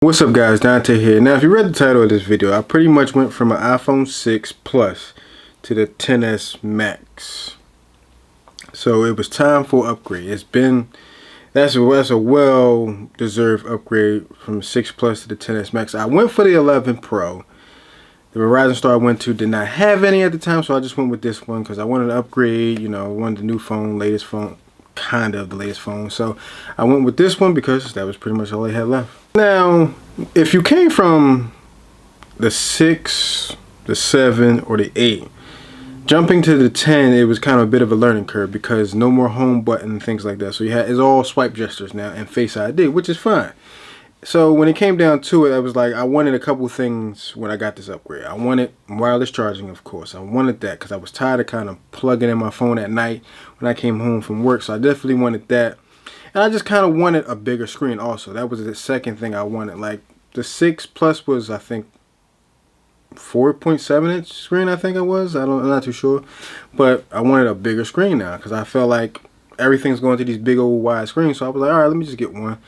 What's up guys, Dante here. Now if you read the title of this video, I pretty much went from an iPhone 6 Plus to the XS Max. So it was time for an upgrade. That's a well deserved upgrade from 6 Plus to the XS Max. I went for the 11 Pro. The Verizon store I went to did not have any at the time, so I just went with this one because I wanted to upgrade, you know, I wanted the new phone, latest phone, kind of the latest phone. So I went with this one because that was pretty much all they had left. Now, if you came from the 6, the 7, or the 8, jumping to the 10, it was kind of a bit of a learning curve because no more home button and things like that. So it's all swipe gestures now and Face ID, which is fine. So when it came down to it, I was like, I wanted a couple things when I got this upgrade. I wanted wireless charging, of course. I wanted that because I was tired of kind of plugging in my phone at night when I came home from work. So I definitely wanted that. And I just kind of wanted a bigger screen also. That was the second thing I wanted. Like the 6 Plus was, I think, 4.7 inch screen, I think it was. I'm not too sure. But I wanted a bigger screen now because I felt like everything's going to these big old wide screens. So I was like, all right, let me just get one.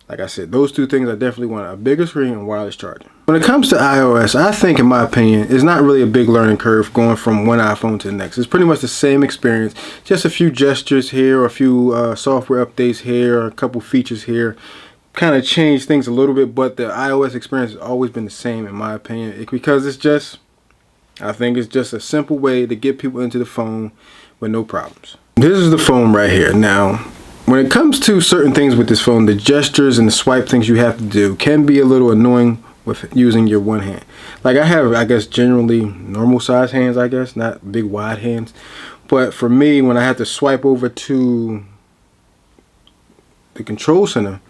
Like I said, those two things I definitely want: a bigger screen and wireless charging. When it comes to iOS, I think, in my opinion, it's not really a big learning curve going from one iPhone to the next. It's pretty much the same experience, just a few gestures here, or a few software updates here, or a couple features here. Kind of change things a little bit, but the iOS experience has always been the same, in my opinion, because it's just, I think it's just a simple way to get people into the phone with no problems. This is the phone right here. Now, when it comes to certain things with this phone, the gestures and the swipe things you have to do can be a little annoying with using your one hand. Like I have, I guess, generally normal size hands, I guess, not big wide hands. But for me, when I have to swipe over to the control center,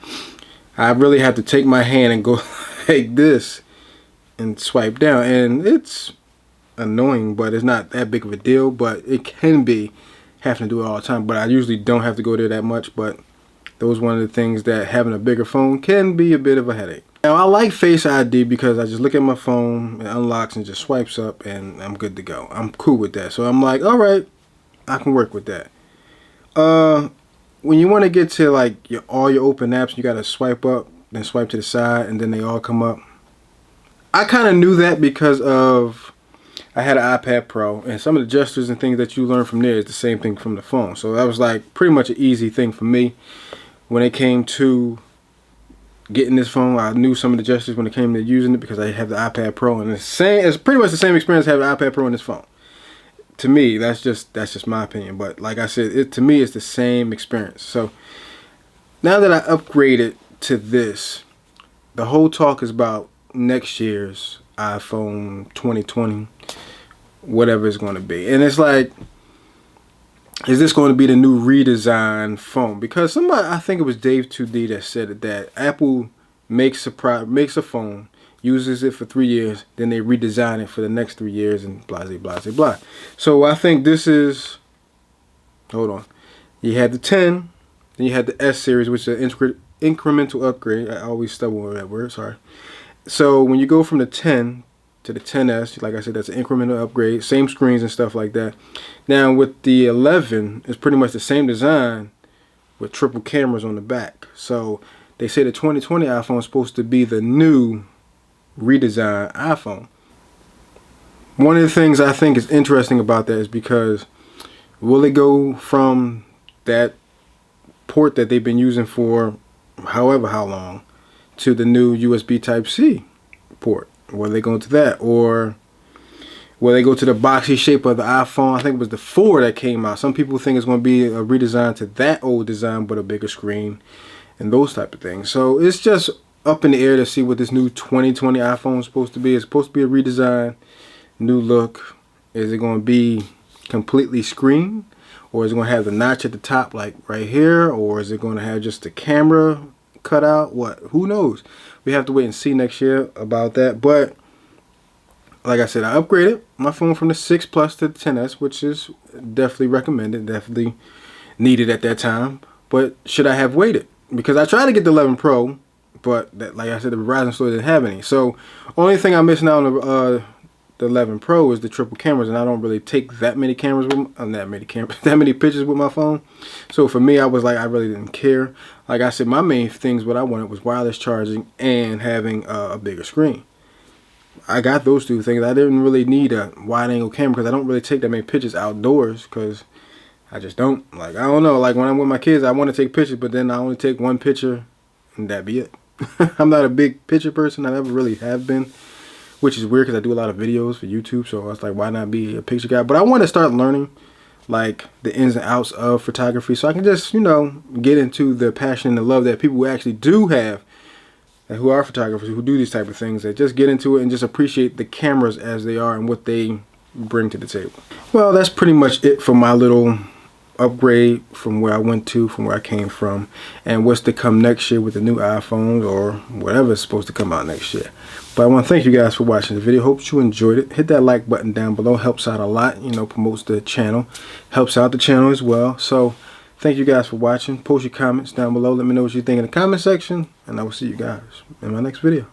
I really have to take my hand and go like this and swipe down. And it's annoying, but it's not that big of a deal. But it can be having to do it all the time, but I usually don't have to go there that much. But those one of the things that having a bigger phone can be a bit of a headache. Now I like Face ID because I just look at my phone, it unlocks and just swipes up and I'm good to go. I'm cool with that. So I'm like, all right, I can work with that. When you want to get to like all your open apps, you got to swipe up, then swipe to the side, and then they all come up. I kind of knew that because of I had an iPad Pro, and some of the gestures and things that you learn from there is the same thing from the phone. So that was like pretty much an easy thing for me. When it came to getting this phone, I knew some of the gestures when it came to using it because I have the iPad Pro, and it's pretty much the same experience having an iPad Pro on this phone. To me, that's just my opinion. But like I said, to me, it's the same experience. So now that I upgraded to this, the whole talk is about next year's iPhone 2020, whatever it's going to be. And it's like, is this going to be the new redesigned phone? Because somebody, I think it was Dave 2D that said it, that Apple makes a phone, uses it for 3 years, then they redesign it for the next 3 years, and blah blah blah blah. So I think this is, hold on, you had the 10, then you had the S series, which is an incremental upgrade. I always stumble over that word, sorry. So when you go from the 10 to the XS, like I said, that's an incremental upgrade, same screens and stuff like that. Now with the 11, it's pretty much the same design with triple cameras on the back. So they say the 2020 iPhone is supposed to be the new redesigned iPhone. One of the things I think is interesting about that is because will it go from that port that they've been using for however how long to the new USB Type-C port? Will they go to that, or will they go to the boxy shape of the iPhone? I think it was the 4 that came out. Some people think it's going to be a redesign to that old design but a bigger screen and those type of things. So it's just up in the air to see what this new 2020 iPhone is supposed to be. It's supposed to be a redesign, new look. Is it going to be completely screen, or is it going to have the notch at the top like right here, or is it going to have just the camera cut out? What? Who knows? We have to wait and see next year about that. But like I said, I upgraded my phone from the 6 Plus to the XS, which is definitely recommended, definitely needed at that time. But should I have waited? Because I tried to get the 11 Pro, but like I said, the Verizon store didn't have any. So only thing I'm missing out on the the 11 Pro is the triple cameras, and I don't really take that many cameras with that many pictures with my phone. So for me, I was like, I really didn't care. Like I said, my main things, what I wanted was wireless charging and having a bigger screen. I got those two things. I didn't really need a wide angle camera because I don't really take that many pictures outdoors, because I just don't. Like, I don't know, like when I'm with my kids, I want to take pictures, but then I only take one picture and that be it. I'm not a big picture person. I never really have been, which is weird because I do a lot of videos for YouTube, so I was like, why not be a picture guy? But I want to start learning like the ins and outs of photography, so I can just, you know, get into the passion and the love that people who actually do have, and who are photographers, who do these type of things, that just get into it and just appreciate the cameras as they are and what they bring to the table. Well, that's pretty much it for my little upgrade from where I went to, from where I came from, and what's to come next year with the new iPhones or whatever is supposed to come out next year. But I want to thank you guys for watching the video. Hope you enjoyed it. Hit that like button down below. Helps out a lot, you know, promotes the channel, helps out the channel as well. So thank you guys for watching. Post your comments down below. Let me know what you think in the comment section, and I will see you guys in my next video.